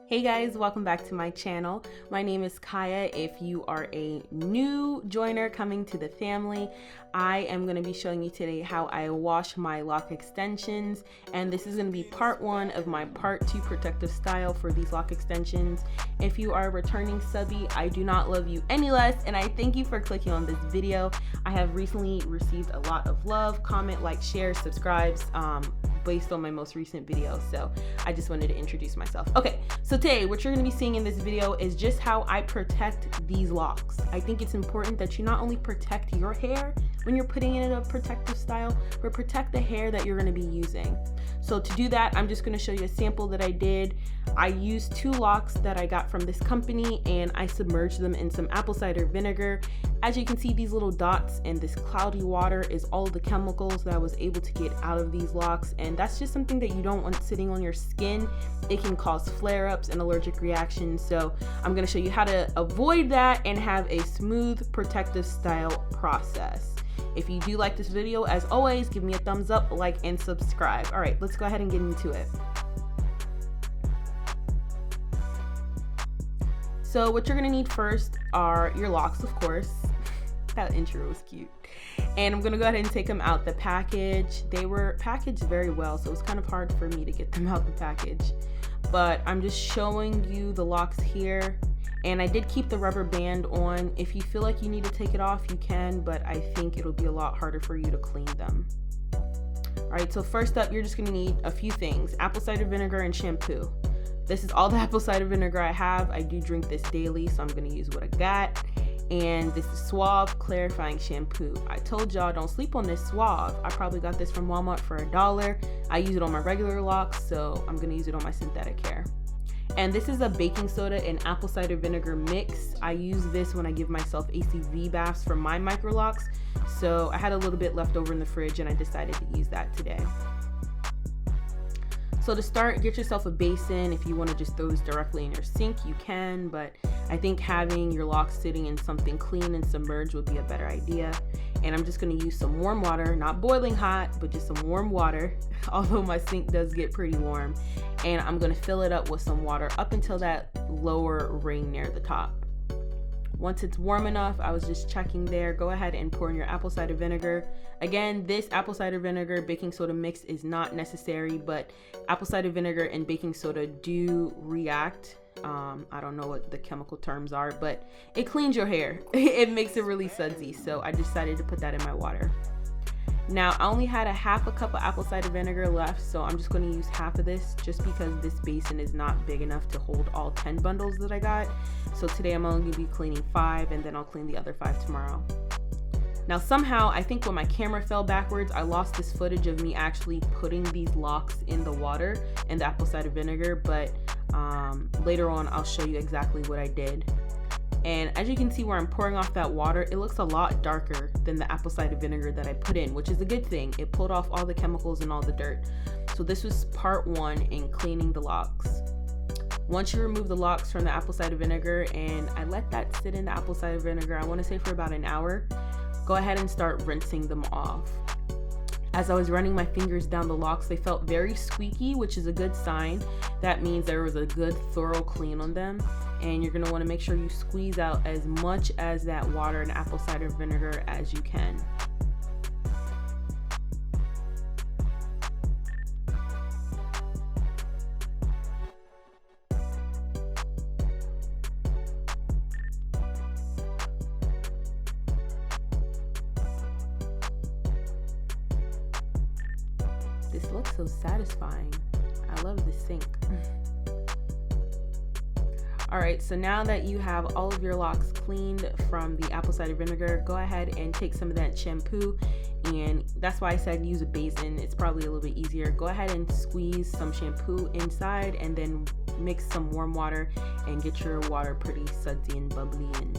Hey guys, welcome back to my channel. My name is Kaya. If you are a new joiner coming to the family, I am going to be showing you today how I wash my lock extensions, and this is going to be part one of my part two protective style for these lock extensions. If you are a returning subby, I do not love you any less, and I thank you for clicking on this video. I have recently received a lot of love, comment, like, share, subscribes, based on my most recent video, so I just wanted to introduce myself. Okay, so today what you're going to be seeing in this video is just how I protect these locks. I think it's important that you not only protect your hair when you're putting it in a protective style, but protect the hair that you're going to be using. So to do that, I'm just going to show you a sample that I did. I used 2 locks that I got from this company, and I submerged them in some apple cider vinegar. As you can see, these little dots in this cloudy water is all of the chemicals that I was able to get out of these locks, and that's just something that you don't want sitting on your skin. It can cause flare-ups and allergic reactions, so I'm going to show you how to avoid that and have a smooth protective style process. If you do like this video, as always, give me a thumbs up, like, and subscribe. All right, let's go ahead and get into it. So what you're gonna need first are your locks, of course. That intro was cute. And I'm gonna go ahead and take them out the package. They were packaged very well, so it was kind of hard for me to get them out the package. But I'm just showing you the locks here. And I did keep the rubber band on. If you feel like you need to take it off, you can, but I think it'll be a lot harder for you to clean them. All right, so first up, you're just gonna need a few things: apple cider vinegar and shampoo. This is all the apple cider vinegar I have. I do drink this daily, so I'm gonna use what I got. And this is Suave Clarifying Shampoo. I told y'all don't sleep on this Suave. I probably got this from Walmart for $1. I use it on my regular locks, so I'm gonna use it on my synthetic hair. And this is a baking soda and apple cider vinegar mix. I use this when I give myself ACV baths for my Microlocs. So I had a little bit left over in the fridge and I decided to use that today. So to start, get yourself a basin. If you want to just throw this directly in your sink, you can, but I think having your locks sitting in something clean and submerged would be a better idea. And I'm just going to use some warm water, not boiling hot, but just some warm water, although my sink does get pretty warm. And I'm going to fill it up with some water up until that lower ring near the top. Once it's warm enough, I was just checking there, go ahead and pour in your apple cider vinegar. Again, this apple cider vinegar baking soda mix is not necessary, but apple cider vinegar and baking soda do react. I don't know what the chemical terms are, but it cleans your hair. It makes it really sudsy, so I decided to put that in my water. Now, I only had a half a cup of apple cider vinegar left, so I'm just going to use half of this just because this basin is not big enough to hold all 10 bundles that I got. So today I'm only going to be cleaning 5, and then I'll clean the other 5 tomorrow. Now, somehow, I think when my camera fell backwards, I lost this footage of me actually putting these locks in the water and the apple cider vinegar, but later on I'll show you exactly what I did. And as you can see where I'm pouring off that water, it looks a lot darker than the apple cider vinegar that I put in, which is a good thing. It pulled off all the chemicals and all the dirt. So this was part 1 in cleaning the locks. Once you remove the locks from the apple cider vinegar, and I let that sit in the apple cider vinegar, I want to say for about an hour, go ahead and start rinsing them off. As I was running my fingers down the locks, they felt very squeaky, which is a good sign. That means there was a good thorough clean on them. And you're gonna wanna make sure you squeeze out as much as that water and apple cider vinegar as you can. This looks so satisfying. I love this sink. All right, so now that you have all of your locks cleaned from the apple cider vinegar, go ahead and take some of that shampoo, and that's why I said use a basin. It's probably a little bit easier. Go ahead and squeeze some shampoo inside and then mix some warm water and get your water pretty sudsy and bubbly and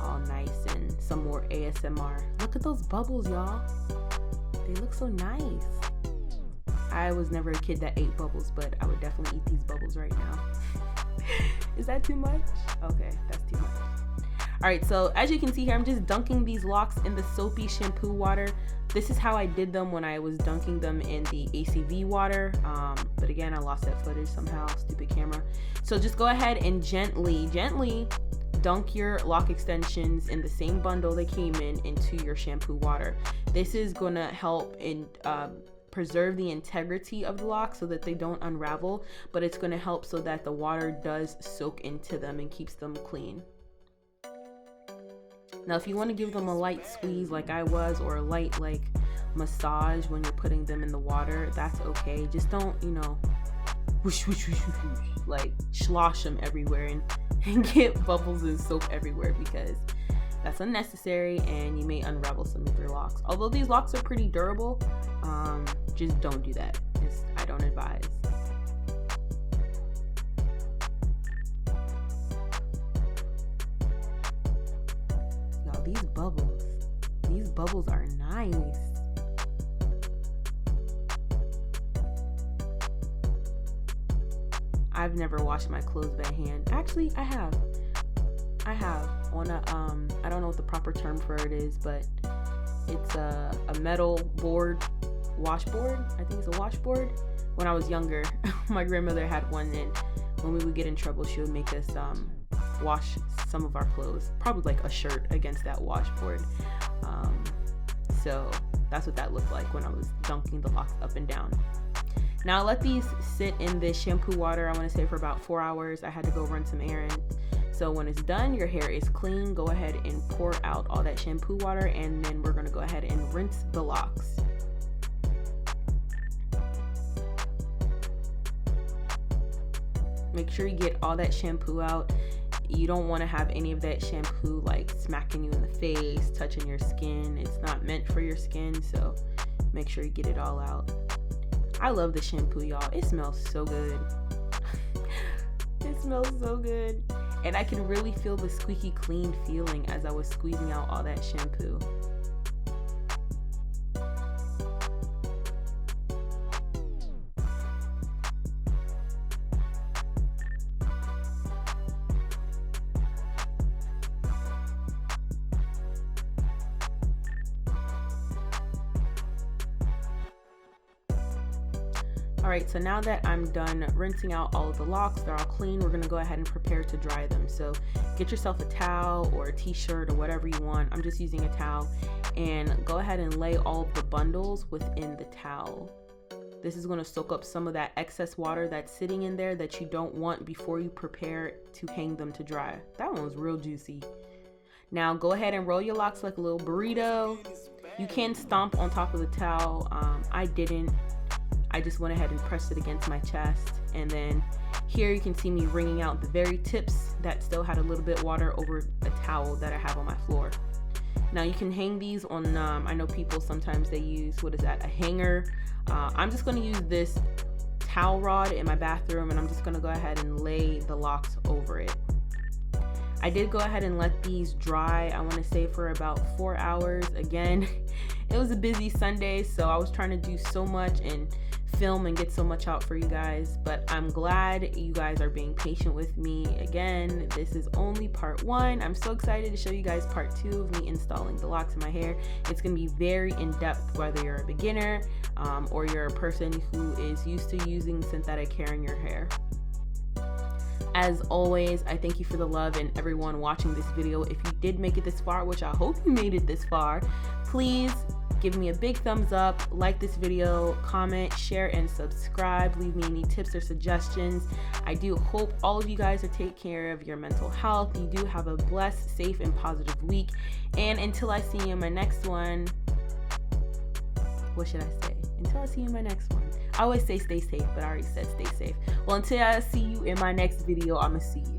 all nice, and some more ASMR. Look at those bubbles, y'all. They look so nice. I was never a kid that ate bubbles, but I would definitely eat these bubbles right now. Is that too much? Okay, that's too much. All right, so as you can see here, I'm just dunking these locks in the soapy shampoo water. This is how I did them when I was dunking them in the ACV water. But again, I lost that footage somehow, stupid camera. So just go ahead and gently dunk your lock extensions in the same bundle they came in into your shampoo water. This is gonna help in preserve the integrity of the locks so that they don't unravel, but it's gonna help so that the water does soak into them and keeps them clean. Now, if you want to give them a light squeeze like I was, or a light like massage when you're putting them in the water, that's okay. Just don't, you know, whoosh, whoosh, whoosh, whoosh, whoosh, like slosh them everywhere and get bubbles and soap everywhere, because that's unnecessary and you may unravel some of your locks. Although these locks are pretty durable, just don't do that. I don't advise. Y'all, these bubbles are nice. I've never washed my clothes by hand. Actually, I have on a I don't know what the proper term for it is, but it's a metal board, washboard. I think it's a washboard. When I was younger, my grandmother had one, and when we would get in trouble, she would make us wash some of our clothes, probably like a shirt, against that washboard. So that's what that looked like when I was dunking the locks up and down. Now let these sit in this shampoo water, I want to say for about 4 hours. I had to go run some errands. So when it's done, your hair is clean, go ahead and pour out all that shampoo water, and then we're going to go ahead and rinse the locks. Make sure you get all that shampoo out. You don't want to have any of that shampoo like smacking you in the face, touching your skin. It's not meant for your skin, so make sure you get it all out. I love the shampoo, y'all. It smells so good. It smells so good. And I can really feel the squeaky clean feeling as I was squeezing out all that shampoo. Alright, so now that I'm done rinsing out all of the locks, they're all clean, we're going to go ahead and prepare to dry them. So get yourself a towel or a t-shirt or whatever you want. I'm just using a towel, and go ahead and lay all of the bundles within the towel. This is going to soak up some of that excess water that's sitting in there that you don't want before you prepare to hang them to dry. That one was real juicy. Now go ahead and roll your locks like a little burrito. You can stomp on top of the towel. I didn't. I just went ahead and pressed it against my chest, and then here you can see me wringing out the very tips that still had a little bit water over a towel that I have on my floor. Now you can hang these on, I know people sometimes they use, what is that, a hanger. I'm just going to use this towel rod in my bathroom, and I'm just going to go ahead and lay the locks over it. I did go ahead and let these dry, I want to say for about 4 hours. Again, it was a busy Sunday, so I was trying to do so much and film and get so much out for you guys, but I'm glad you guys are being patient with me. Again, this is only part 1. I'm so excited to show you guys part 2 of me installing the locks in my hair. It's going to be very in-depth, whether you're a beginner or you're a person who is used to using synthetic hair in your hair. As always, I thank you for the love and everyone watching this video. If you did make it this far, which I hope you made it this far, please give me a big thumbs up, like this video, comment, share, and subscribe. Leave me any tips or suggestions. I do hope all of you guys are taking care of your mental health. You do have a blessed, safe, and positive week. And until I see you in my next one, what should I say? Until I see you in my next one. I always say stay safe, but I already said stay safe. Well, until I see you in my next video, I'm gonna see you.